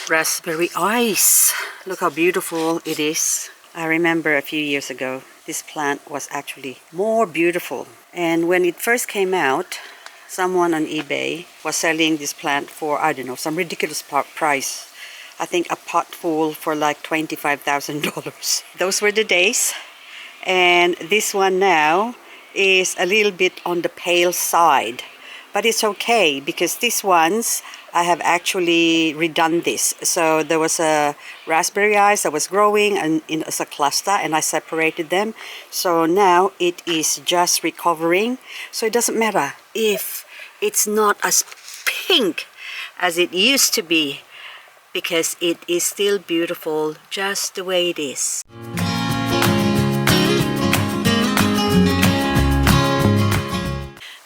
raspberry ice. Look how beautiful it is. I remember a few years ago, this plant was actually more beautiful. And when it first came out, someone on eBay was selling this plant for, I don't know, some ridiculous price. I think a pot full for like $25,000. Those were the days. And this one now is a little bit on the pale side. But it's okay because these ones, I have actually redone this. So there was a raspberry ice that was growing and as a cluster, and I separated them. So now it is just recovering. So it doesn't matter if it's not as pink as it used to be, because it is still beautiful just the way it is.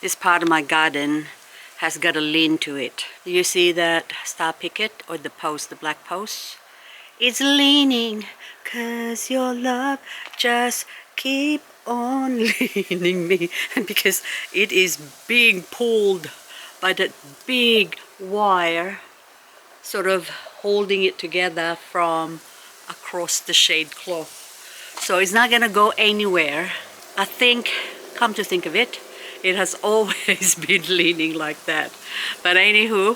This part of my garden has got a lean to it. You see that star picket or the post, the black post? It's leaning, 'cause your love just keep on leaning me. Because it is being pulled by that big wire, sort of holding it together from across the shade cloth. So it's not gonna go anywhere. I think, come to think of it, it has always been leaning like that. But anywho,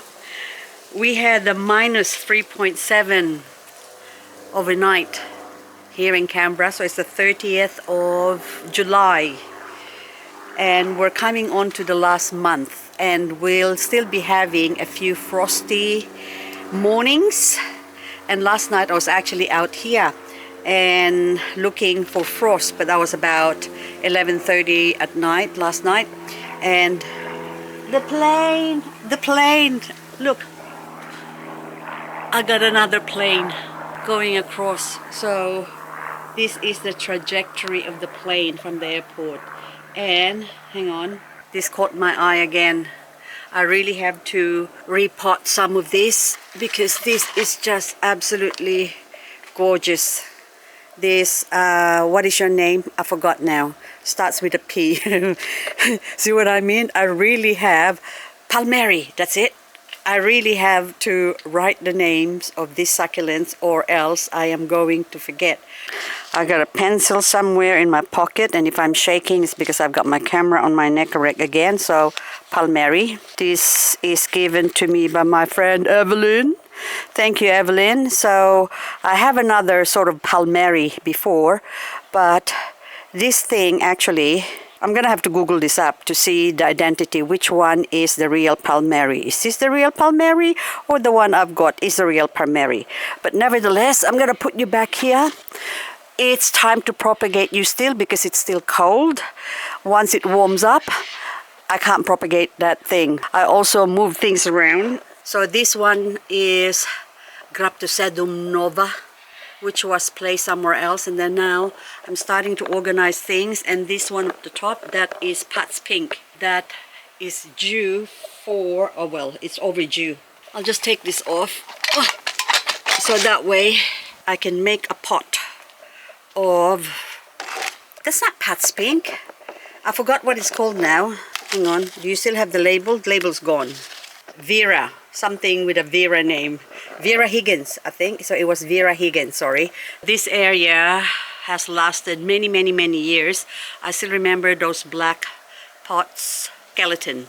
we had the minus 3.7 overnight here in Canberra. So it's the 30th of July. And we're coming on to the last month. And we'll still be having a few frosty mornings. And last night I was actually out here and looking for frost, but that was about 11:30 at night last night. And the plane, look, I got another plane going across. So this is the trajectory of the plane from the airport. And hang on, this caught my eye again. I really have to repot some of this because this is just absolutely gorgeous. This, what is your name? I forgot now. Starts with a P. See what I mean? I really have Palmeri, that's it. I really have to write the names of these succulents or else I am going to forget. I got a pencil somewhere in my pocket, and if I'm shaking it's because I've got my camera on my neck again. So Palmeri. This is given to me by my friend Evelyn. Thank you, Evelyn. So I have another sort of Palmeri before, but this thing actually, I'm gonna have to Google this up to see the identity, which one is the real Palmeri. Is this the real Palmeri, or the one I've got is the real Palmeri? But nevertheless, I'm gonna put you back here. It's time to propagate you still because it's still cold. Once it warms up, I can't propagate that thing. I also move things around. So this one is Graptosedum nova, which was placed somewhere else, and then now I'm starting to organize things. And this one at the top, that is Pat's Pink. That is due for, oh well, it's overdue. I'll just take this off. Oh, so that way I can make a pot of, that's not Pat's Pink. I forgot what it's called now. Hang on, do you still have the label? The label's gone. Vera, something with a Vera name. Vera Higgins, I think. So it was Vera Higgins, sorry. This area has lasted many, many, many years. I still remember those black pots, skeleton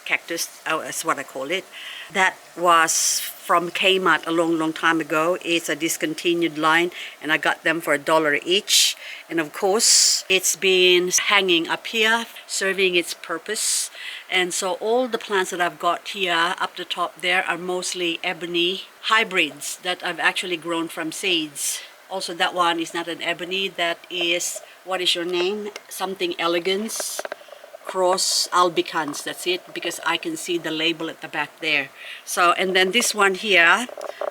cactus, oh, that's what I call it. That was from Kmart a long, long time ago. It's a discontinued line, and I got them for $1 each. And of course, it's been hanging up here, serving its purpose. And so all the plants that I've got here up the top there are mostly ebony hybrids that I've actually grown from seeds. Also, that one is not an ebony. That is, what is your name? Something elegance. Cross albicans, that's it, because I can see the label at the back there. So, and then this one here,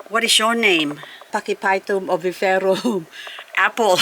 what is your name? Pachyveria Oviferum apple,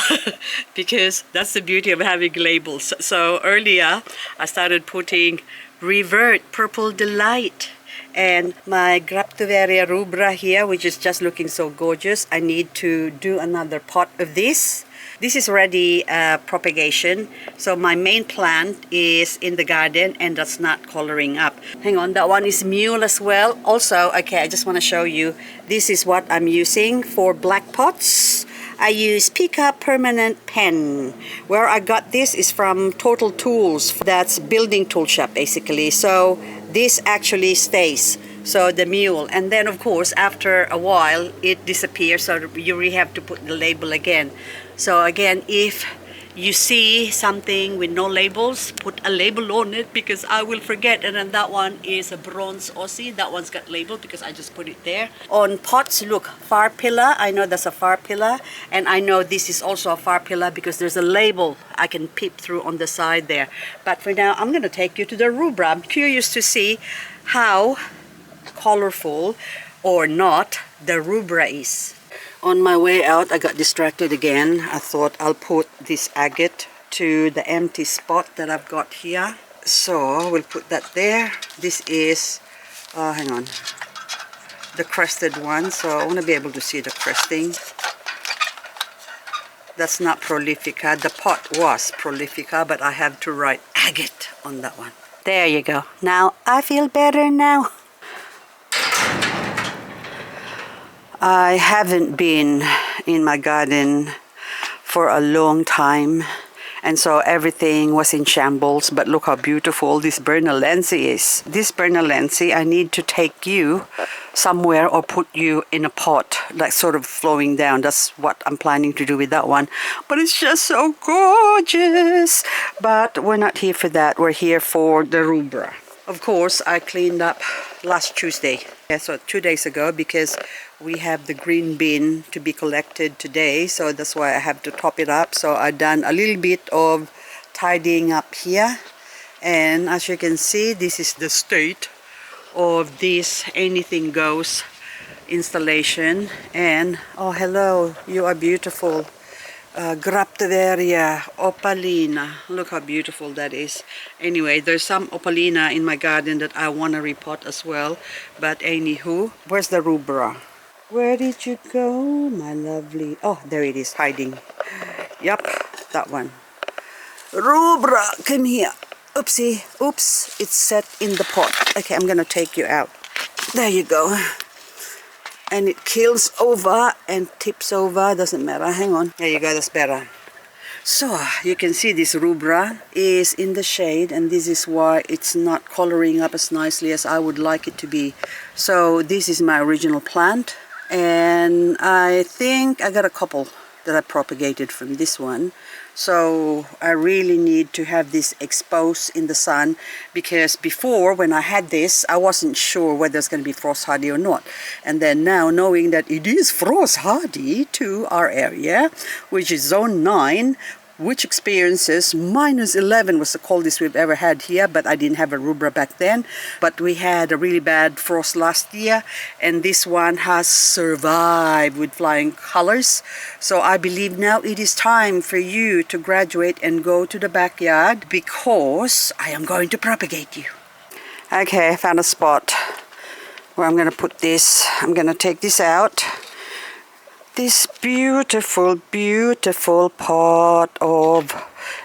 because that's the beauty of having labels. So earlier I started putting Revert Purple Delight, and my Graptoveria Rubra here, which is just looking so gorgeous. I need to do another pot of this This is ready propagation. So my main plant is in the garden and that's not coloring up. Hang on, that one is mule as well. Also, okay, I just want to show you. This is what I'm using for black pots. I use Pika Permanent Pen. Where I got this is from Total Tools. That's building tool shop basically. So this actually stays. So the mule, and then of course after a while it disappears, so you really have to put the label again. So again, if you see something with no labels, put a label on it because I will forget. And then that one is a bronze Aussie. That one's got label because I just put it there. On pots, look, far pillar. I know that's a far pillar, and I know this is also a far pillar because there's a label I can peep through on the side there. But for now, I'm gonna take you to the rubra. I'm curious to see how colorful or not the rubra is. On my way out, I got distracted again. I thought I'll put this agate to the empty spot that I've got here. So we'll put that there. This is, hang on, the crested one. So I want to be able to see the cresting. That's not prolifica. The pot was prolifica, but I have to write agate on that one. There you go. Now I feel better now. I haven't been in my garden for a long time, and so everything was in shambles. But look how beautiful this Bernalense is. This Bernalense, I need to take you somewhere or put you in a pot, like sort of flowing down. That's what I'm planning to do with that one. But it's just so gorgeous. But we're not here for that. We're here for the rubra. Of course, I cleaned up last Tuesday. Yeah, so 2 days ago, because we have the green bin to be collected today, so that's why I have to top it up. So I've done a little bit of tidying up here, and as you can see, this is the state of this anything goes installation. And oh, hello, you are beautiful. Graptoveria opalina. Look how beautiful that is. Anyway, there's some opalina in my garden that I want to repot as well. But anywho, where's the rubra? Where did you go, my lovely? Oh, there it is, hiding. Yep, that one. Rubra, come here. Oopsie, oops, it's set in the pot. Okay, I'm gonna take you out. There you go. And it kills over and tips over, doesn't matter. Hang on. There you go, that's better. So you can see this rubra is in the shade, and this is why it's not coloring up as nicely as I would like it to be. So this is my original plant, and I think I got a couple that I propagated from this one. So I really need to have this exposed in the sun, because before when I had this, I wasn't sure whether it's going to be frost hardy or not. And then now, knowing that it is frost hardy to our area, which is zone 9, which experiences -11 was the coldest we've ever had here, but I didn't have a rubra back then. But we had a really bad frost last year, and this one has survived with flying colors. So I believe now it is time for you to graduate and go to the backyard, because I am going to propagate you. Okay, I found a spot where I'm going to put this. I'm going to take this out. This beautiful, beautiful pot of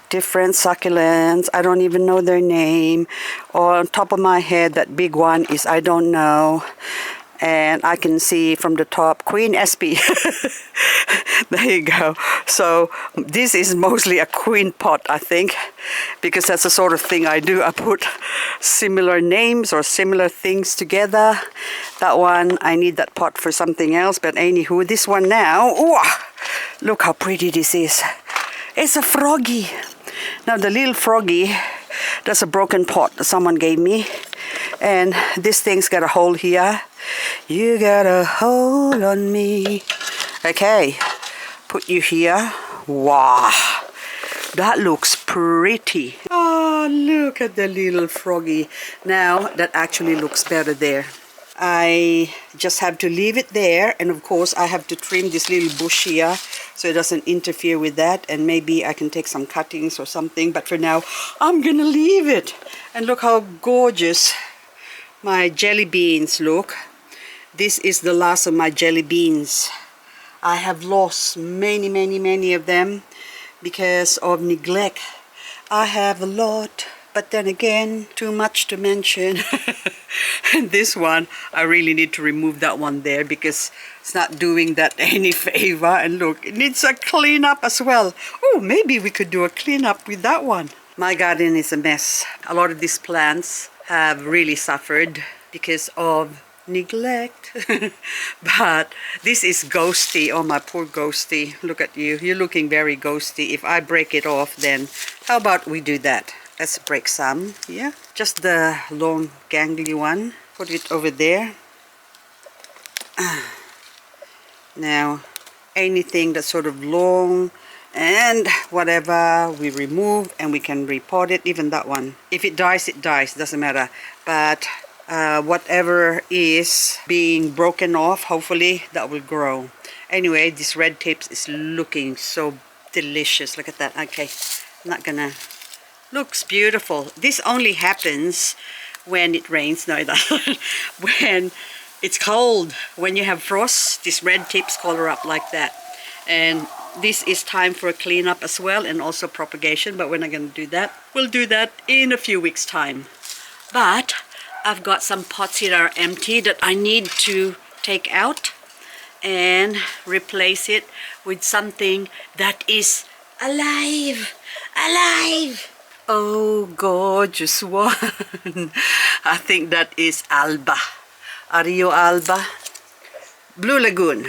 different succulents. I don't even know their name. On top of my head, that big one is I don't know. And I can see from the top Queen SP. There you go. So this is mostly a queen pot, I think, because that's the sort of thing I do. I put similar names or similar things together. That one, I need that pot for something else. But anywho, this one now, ooh, look how pretty this is. It's a froggy. Now the little froggy, that's a broken pot that someone gave me. And this thing's got a hole here. You got a hold on me. Okay, put you here. Wow, that looks pretty. Oh, look at the little froggy. Now that actually looks better there. I just have to leave it there, and of course I have to trim this little bush here so it doesn't interfere with that, and maybe I can take some cuttings or something, but for now I'm gonna leave it. And look how gorgeous my jelly beans look. This is the last of my jelly beans. I have lost many of them, because of neglect. I have a lot, but then again, too much to mention. And this one, I really need to remove that one there because it's not doing that any favor. And look, it needs a cleanup as well. Oh, maybe we could do a cleanup with that one. My garden is a mess. A lot of these plants have really suffered because of neglect. But this is ghosty. Oh, my poor ghosty. Look at you. You're looking very ghosty. If I break it off, then how about we do that? Let's break some. Yeah, just the long gangly one. Put it over there. Now anything that's sort of long and whatever we remove, and we can repot it. Even that one, if it dies, it dies, doesn't matter. But whatever is being broken off, hopefully that will grow. Anyway, this red tips is looking so delicious. Look at that. Okay, I'm not gonna. Looks beautiful. This only happens when it rains. No, it doesn't. When it's cold, when you have frost, these red tips color up like that. And this is time for a cleanup as well, and also propagation, but we're not going to do that. We'll do that in a few weeks' time. But I've got some pots here that are empty that I need to take out and replace it with something that is alive. Alive! Oh, gorgeous one. I think that is Alba. Are you Alba? Blue Lagoon.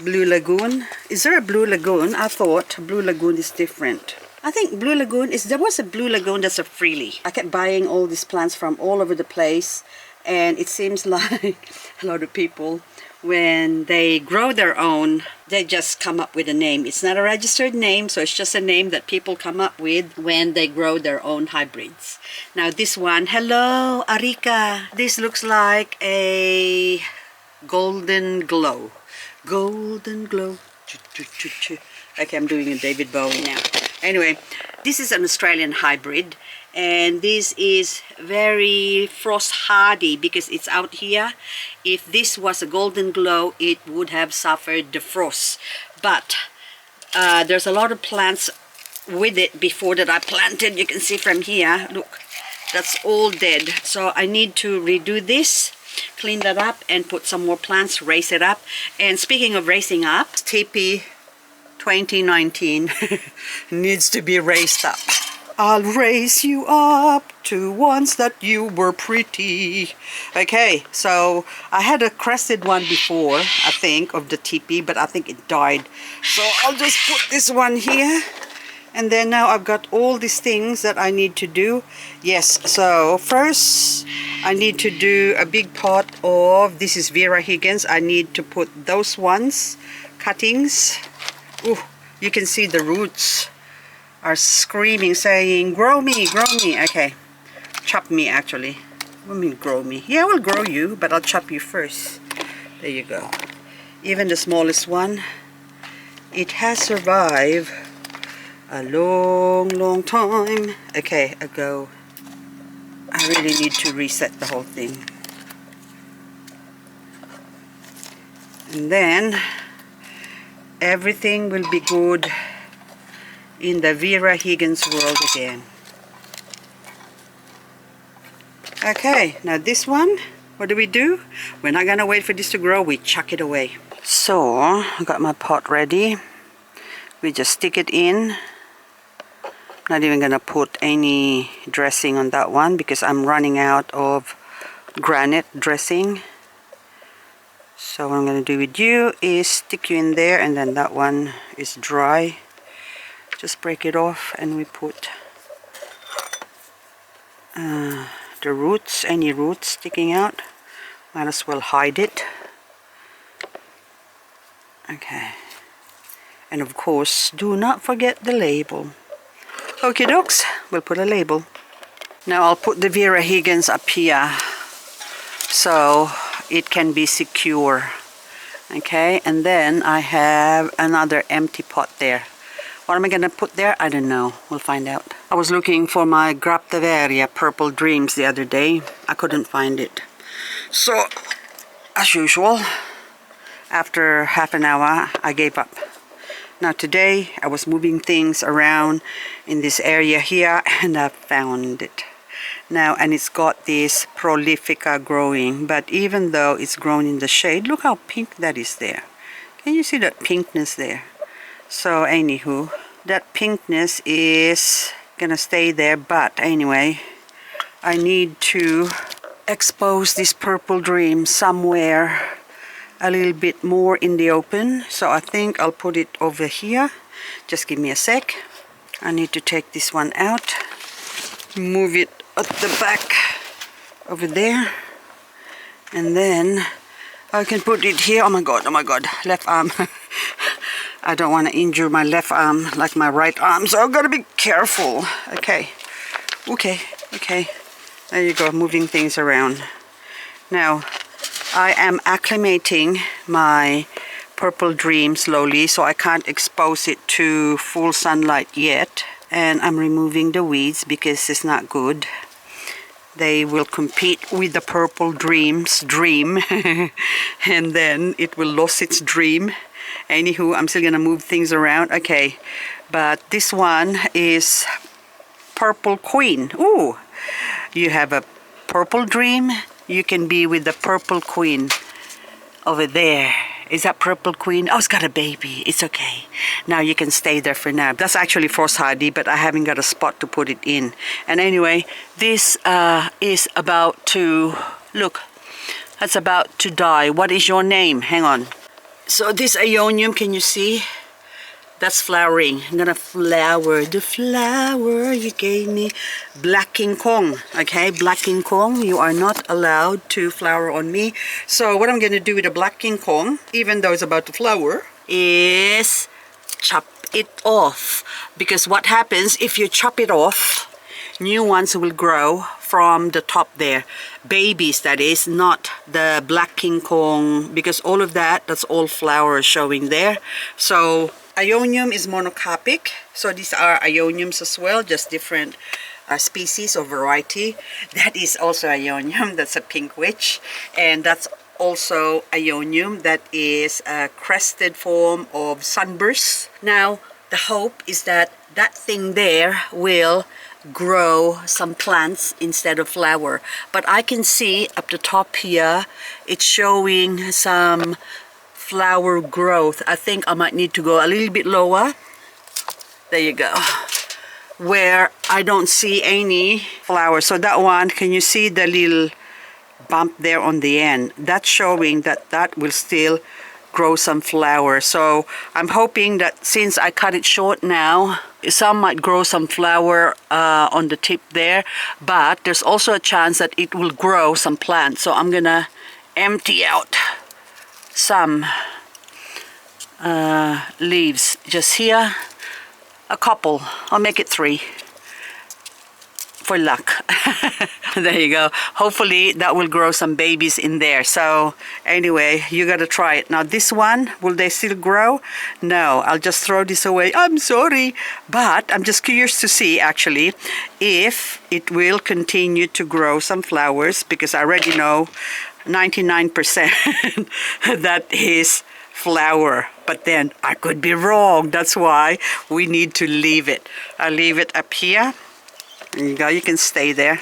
Blue Lagoon. Is there a Blue Lagoon? I thought Blue Lagoon is different. I think Blue Lagoon is, there was a Blue Lagoon that's a freely. I kept buying all these plants from all over the place, and it seems like a lot of people, when they grow their own, they just come up with a name. It's not a registered name, so it's just a name that people come up with when they grow their own hybrids. Now this one, hello Arika. This looks like a golden glow. Golden glow. Okay, I'm doing a David Bowie now. Anyway, this is an Australian hybrid, and this is very frost hardy because it's out here. If this was a golden glow, it would have suffered the frost. But there's a lot of plants with it before that I planted. You can see from here, look, that's all dead. So I need to redo this, clean that up, and put some more plants, raise it up. And speaking of raising up, Tippy 2019 needs to be raised up. I'll raise you up to once that you were pretty. Okay, so I had a crested one before, I think, of the Tippy, but I think it died. So I'll just put this one here. And then now I've got all these things that I need to do. Yes, so first I need to do a big pot of, this is Vera Higgins. I need to put those ones, cuttings. Ooh, you can see the roots are screaming, saying, grow me, grow me. Okay, chop me actually. What do you mean grow me? Yeah, I will grow you, but I'll chop you first. There you go. Even the smallest one, it has survived a long time ago. I really need to reset the whole thing. And then everything will be good in the Vera Higgins world again. Okay, now this one, what do? We're not gonna wait for this to grow, we chuck it away. So, I got my pot ready. We just stick it in. Not even gonna put any dressing on that one because I'm running out of granite dressing. So what I'm gonna do with you is stick you in there, and then that one is dry. Just break it off, and we put the roots, any roots sticking out. Might as well hide it. Okay. And of course, do not forget the label. Okie dokes, we'll put a label. Now I'll put the Vera Higgins up here so it can be secure. Okay, and then I have another empty pot there. What am I gonna put there? I don't know. We'll find out. I was looking for my Graptoveria Purple Dreams the other day. I couldn't find it. So, as usual, after half an hour, I gave up. Now today I was moving things around in this area here and I found it. Now, and it's got this prolifica growing, but even though it's grown in the shade, look how pink that is there. Can you see that pinkness there? So anywho, that pinkness is gonna stay there, but anyway, I need to expose this purple dream somewhere a little bit more in the open. So I think I'll put it over here. Just give me a sec. I need to take this one out, move it at the back over there, and then I can put it here. Oh my god, left arm. I don't want to injure my left arm like my right arm, so I've got to be careful. Okay. There you go, moving things around. Now, I am acclimating my purple dream slowly, so I can't expose it to full sunlight yet. And I'm removing the weeds because it's not good. They will compete with the purple dream's dream and then it will lose its dream. Anywho, I'm still gonna move things around. Okay, but this one is Purple Queen. Ooh, you have a purple dream, you can be with the Purple Queen over there. Is that Purple Queen? Oh, it's got a baby. It's okay. Now you can stay there for now. That's actually Frost Hardy, but I haven't got a spot to put it in. And anyway, this is about to, look, that's about to die. What is your name? Hang on. So this Aeonium, can you see? That's flowering. I'm gonna flower the flower you gave me. Black King Kong, okay? Black King Kong, you are not allowed to flower on me. So what I'm gonna do with the Black King Kong, even though it's about to flower, is chop it off. Because what happens if you chop it off, new ones will grow from the top there. Babies, that is, not the Black King Kong, because all of that's all flowers showing there. So Aeonium is monocarpic, so these are Aeoniums as well, just different species or variety. That is also Aeonium, that's a pink witch, and that's also Aeonium, that is a crested form of sunburst. Now, the hope is that that thing there will grow some plants instead of flower. But I can see up the top here, it's showing some flower growth. I think I might need to go a little bit lower. There you go. Where I don't see any flowers. So that one, can you see the little bump there on the end? That's showing that that will still grow some flowers. So I'm hoping that since I cut it short now, some might grow some flower on the tip there, but there's also a chance that it will grow some plants. So I'm gonna empty out some leaves just here, a couple. I'll make it 3 for luck. There you go. Hopefully that will grow some babies in there. So anyway, you gotta try it. Now this one, will they still grow? No, I'll just throw this away. I'm sorry, but I'm just curious to see actually if it will continue to grow some flowers, because I already know 99% that is flower, but then I could be wrong. That's why we need to leave it. I'll leave it up here. There you go, you can stay there,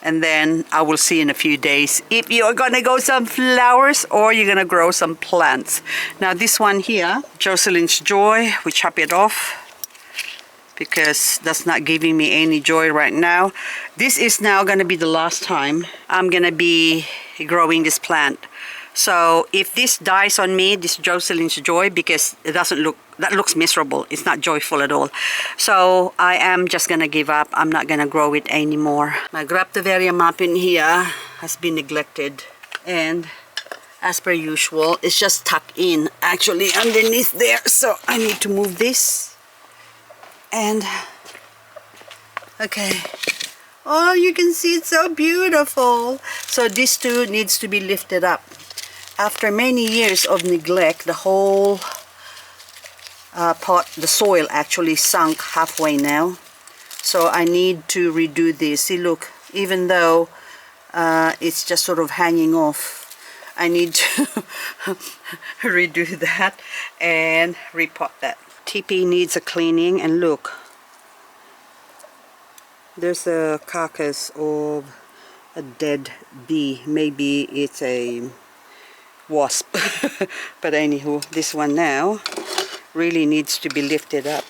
and then I will see in a few days if you're gonna grow some flowers or you're gonna grow some plants. Now this one here, Jocelyns Joy, we chop it off because that's not giving me any joy right now. This is now gonna be the last time I'm gonna be growing this plant. So if this dies on me, this Jocelyns Joy, because it doesn't look, that looks miserable, it's not joyful at all. So I am just gonna give up. I'm not gonna grow it anymore. My Graptoveria Marpin here has been neglected, and as per usual, it's just tucked in actually underneath there. So I need to move this, and okay. Oh, you can see it's so beautiful. So this too needs to be lifted up. After many years of neglect, the whole pot, the soil actually sunk halfway now. So I need to redo this. See, look, even though it's just sort of hanging off, I need to redo that and repot that. Tippy needs a cleaning, and look, there's a carcass of a dead bee. Maybe it's a wasp. But anywho, this one now really needs to be lifted up.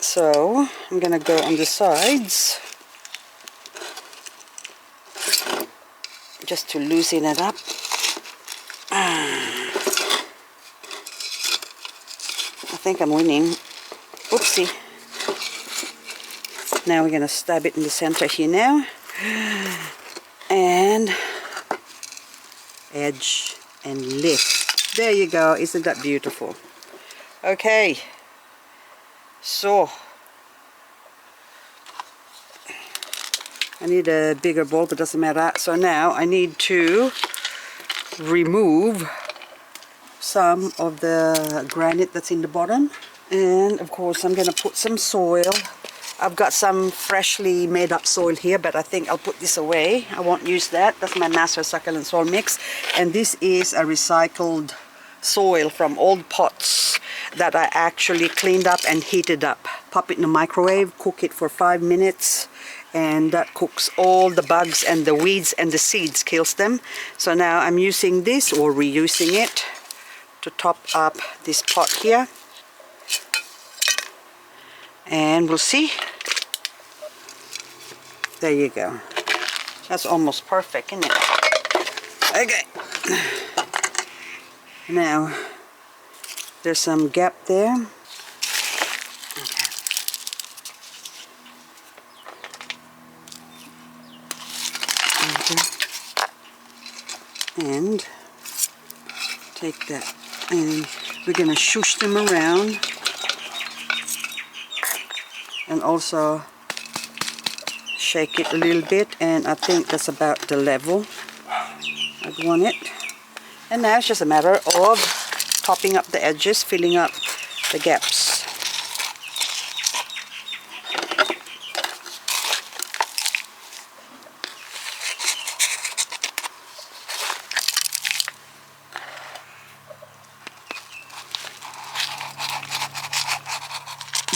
So I'm gonna go on the sides just to loosen it up. I think I'm winning. Oopsie. Now we're gonna stab it in the center here now. And edge and lift. There you go. Isn't that beautiful? Okay. So I need a bigger bowl, but doesn't matter. So now I need to remove some of the granite that's in the bottom, and of course I'm gonna put some soil. I've got some freshly made up soil here, but I think I'll put this away. I won't use that. That's my master succulent soil mix, and this is a recycled soil from old pots that I actually cleaned up and heated up. Pop it in the microwave, cook it for 5 minutes, and that cooks all the bugs and the weeds and the seeds, kills them. So now I'm using this, or reusing it, to top up this pot here. And we'll see. There you go. That's almost perfect, isn't it? Okay. Now, there's some gap there. Okay. And take that. And we're going to shush them around. And also shake it a little bit, and I think that's about the level I'd want it. And now it's just a matter of topping up the edges, filling up the gaps.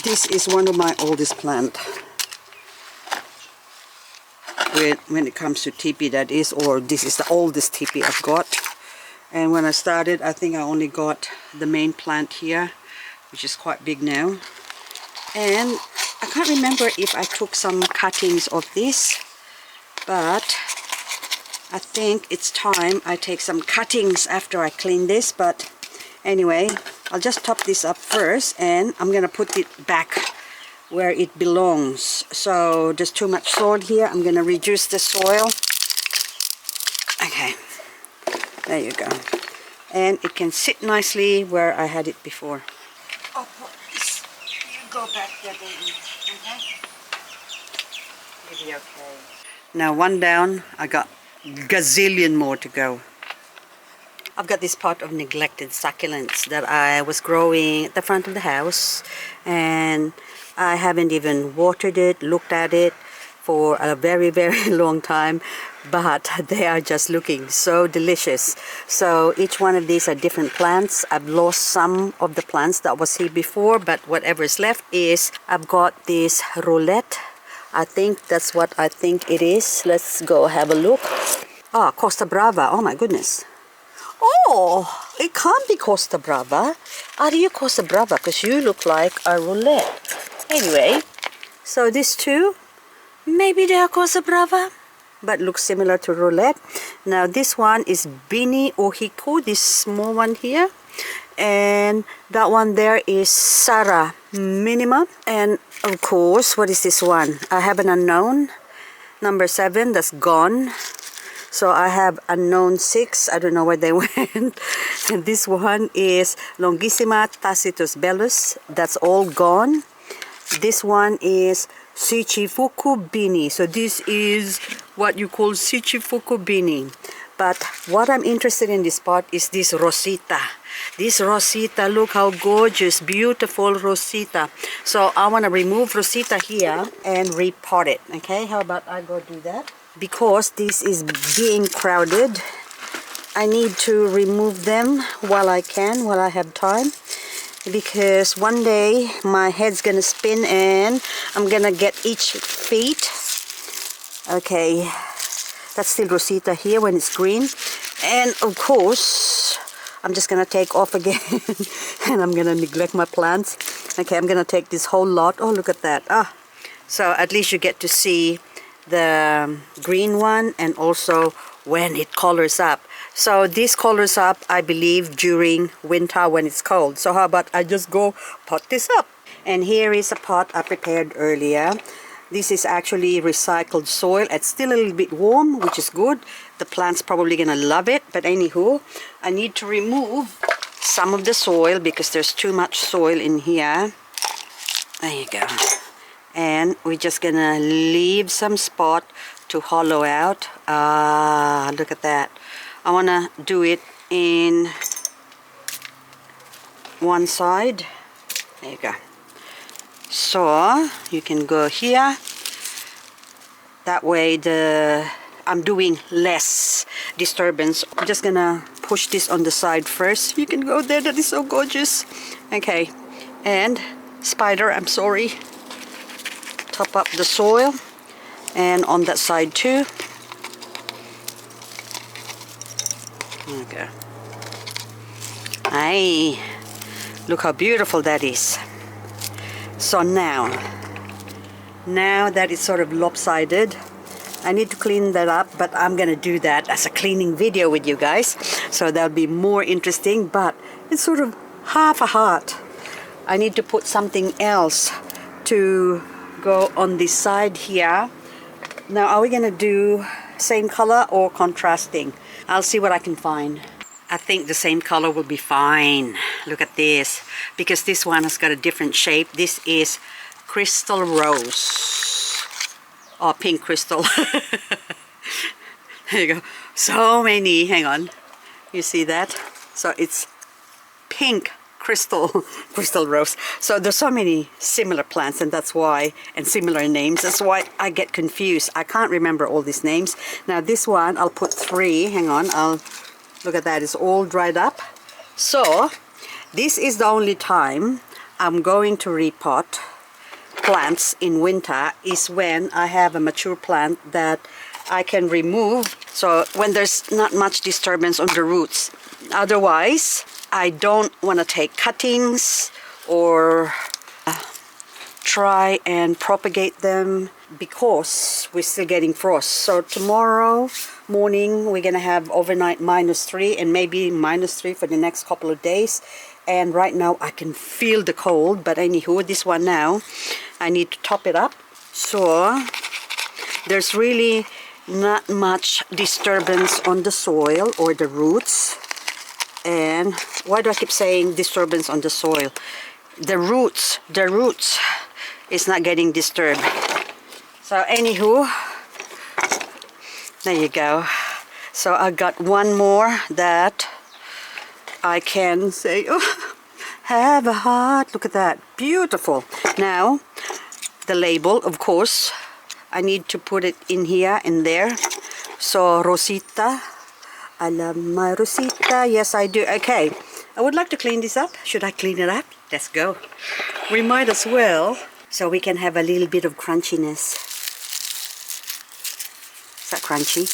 This is one of my oldest plants. When it comes to Tippy, that is, or this is the oldest Tippy I've got. And when I started, I think I only got the main plant here, which is quite big now. And I can't remember if I took some cuttings of this, but I think it's time I take some cuttings after I clean this. But anyway, I'll just top this up first, and I'm gonna put it back where it belongs. So there's too much soil here. I'm gonna reduce the soil. Okay, there you go. And it can sit nicely where I had it before. Oh, please. You go back there, baby. Okay? You'll be okay. Now one down, I got gazillion more to go. I've got this pot of neglected succulents that I was growing at the front of the house, and I haven't even watered it, looked at it for a very, very long time, but they are just looking so delicious. So each one of these are different plants. I've lost some of the plants that was here before, but whatever is left is, I've got this roulette. I think that's what I think it is. Let's go have a look. Ah, Costa Brava. Oh my goodness. Oh, it can't be Costa Brava. Are you Costa Brava? Because you look like a roulette. Anyway, so these two, maybe they are Costa Brava, but looks similar to roulette. Now this one is Bini Ohiko, this small one here. And that one there is Sara Minima. And of course, what is this one? I have an unknown, number 7, that's gone. So I have unknown 6, I don't know where they went. And this one is Longissima Tacitus Bellus, that's all gone. This one is Shichifuku Bini. So this is what you call Shichifuku Bini. But what I'm interested in this pot is this Rosita. This Rosita, look how gorgeous, beautiful Rosita. So I want to remove Rosita here and repot it. Okay, how about I go do that? Because this is being crowded, I need to remove them while I can, while I have time. because one day my head's gonna spin and I'm gonna get each feet. Okay, that's still Rosita here when it's green. And of course, I'm just gonna take off again and I'm gonna neglect my plants. Okay, I'm gonna take this whole lot. Oh, look at that. So at least you get to see the green one and also when it colors up. So this colors up, I believe, during winter when it's cold. So how about I just go pot this up? And here is a pot I prepared earlier. This is actually recycled soil. It's still a little bit warm, which is good. The plant's probably gonna love it. But anywho, I need to remove some of the soil because there's too much soil in here. There you go. And we're just gonna leave some spot to hollow out. Look at that. I wanna do it in one side. There you go. So you can go here. That way I'm doing less disturbance. I'm just gonna push this on the side first. You can go there. That is so gorgeous. Okay, and spider, I'm sorry. Top up the soil, and on that side too. Okay. Hey, look how beautiful that is. So now that it's sort of lopsided, I need to clean that up, but I'm gonna do that as a cleaning video with you guys, so that'll be more interesting. But it's sort of half a heart. I need to put something else to go on this side here. Now, are we gonna do same color or contrasting? I'll see what I can find. I think the same color will be fine. Look at this, because this one has got a different shape. This is crystal rose. Oh, pink crystal. There you go. So many, hang on. You see that? So it's pink crystal rose. So there's so many similar plants, and that's why, and similar names. That's why I get confused. I can't remember all these names. Now this one, I'll put 3. Hang on, look at that, it's all dried up. So this is the only time I'm going to repot plants in winter, is when I have a mature plant that I can remove. So when there's not much disturbance on the roots. Otherwise, I don't want to take cuttings or try and propagate them because we're still getting frost. So tomorrow morning we're gonna have overnight -3 and maybe -3 for the next couple of days. And right now I can feel the cold, but anywho, this one now I need to top it up. So there's really not much disturbance on the soil or the roots. And why do I keep saying disturbance on the soil? The roots is not getting disturbed. So anywho, there you go. So I got one more that I can say, oh, have a heart. Look at that, beautiful. Now the label, of course, I need to put it in here and there. So Rosita, I love my Rosita. Yes, I do. Okay, I would like to clean this up. Should I clean it up? Let's go. We might as well, so we can have a little bit of crunchiness. Is that crunchy?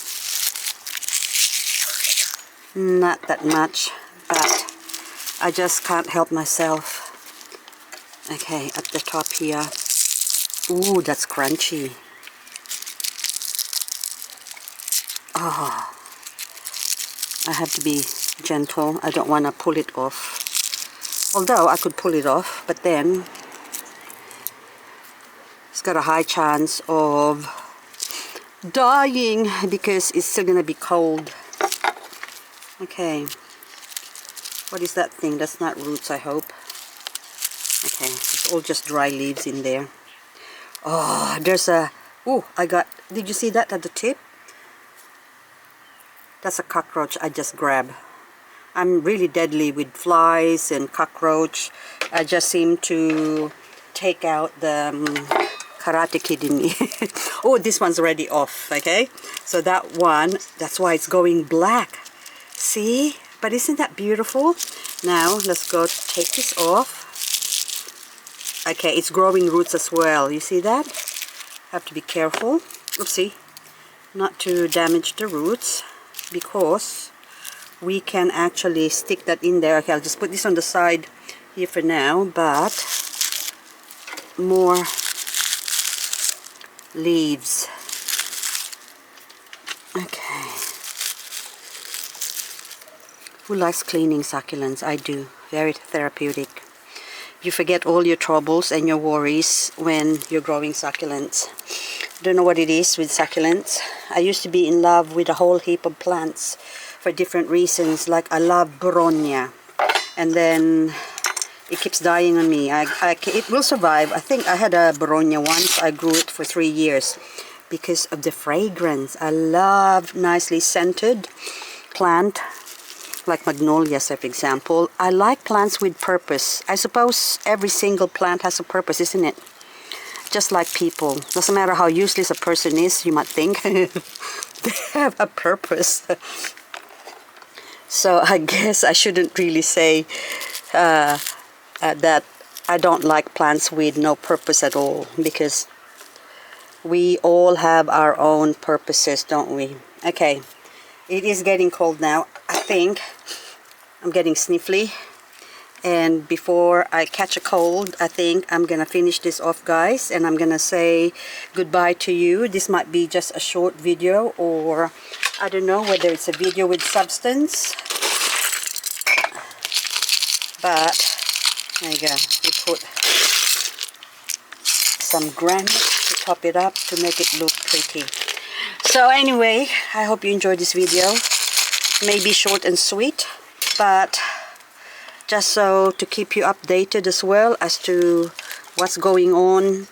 Not that much, but I just can't help myself. Okay, at the top here. Ooh, that's crunchy. Oh. I have to be gentle. I don't want to pull it off. Although I could pull it off, but then it's got a high chance of dying because it's still going to be cold. Okay. What is that thing? That's not roots, I hope. Okay, it's all just dry leaves in there. Oh, there's a... Oh, I got... Did you see that at the tip? That's a cockroach I just grabbed. I'm really deadly with flies and cockroach. I just seem to take out the Karate Kid in me. Oh, this one's already off, okay? So that one, that's why it's going black. See? But isn't that beautiful? Now let's go take this off. Okay, it's growing roots as well. You see that? Have to be careful. Oopsie. Not to damage the roots, because we can actually stick that in there. Okay, I'll just put this on the side here for now, but more leaves. Okay. Who likes cleaning succulents? I do. Very therapeutic. You forget all your troubles and your worries when you're growing succulents. I don't know what it is with succulents. I used to be in love with a whole heap of plants for different reasons. Like I love Boronia, and then it keeps dying on me. It will survive. I think I had a Boronia once. I grew it for 3 years because of the fragrance. I love nicely scented plant, like magnolias, for example. I like plants with purpose. I suppose every single plant has a purpose, isn't it? Just like people. Doesn't matter how useless a person is, you might think. They have a purpose. So I guess I shouldn't really say that I don't like plants with no purpose at all, because we all have our own purposes, don't we? Okay, it is getting cold now. I think I'm getting sniffly, and before I catch a cold, I think I'm gonna finish this off, guys, and I'm gonna say goodbye to you. This might be just a short video, or I don't know whether it's a video with substance, but there you go. We put some granite to top it up to make it look pretty. So anyway, I hope you enjoyed this video. Maybe short and sweet, but just so to keep you updated as well as to what's going on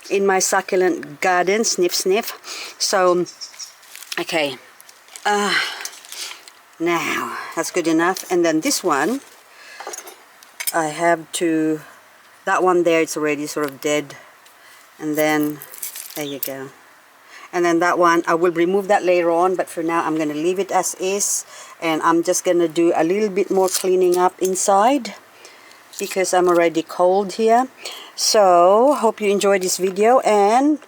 in my succulent garden. Sniff, sniff. So, okay. Now, that's good enough. And then this one, I have to, that one there, it's already sort of dead. And then, there you go. And then that one, I will remove that later on, but for now I'm going to leave it as is, and I'm just going to do a little bit more cleaning up inside because I'm already cold here. So hope you enjoyed this video, and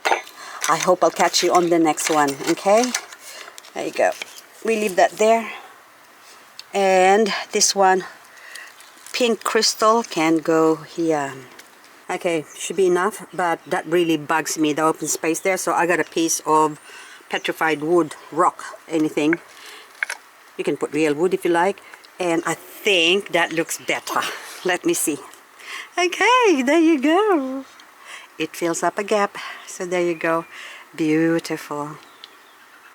I hope I'll catch you on the next one. Okay, there you go. We leave that there, and this one, pink crystal, can go here. Okay, should be enough, but that really bugs me, the open space there. So I got a piece of petrified wood, rock, anything. You can put real wood if you like. And I think that looks better. Let me see. Okay, there you go. It fills up a gap. So there you go. Beautiful.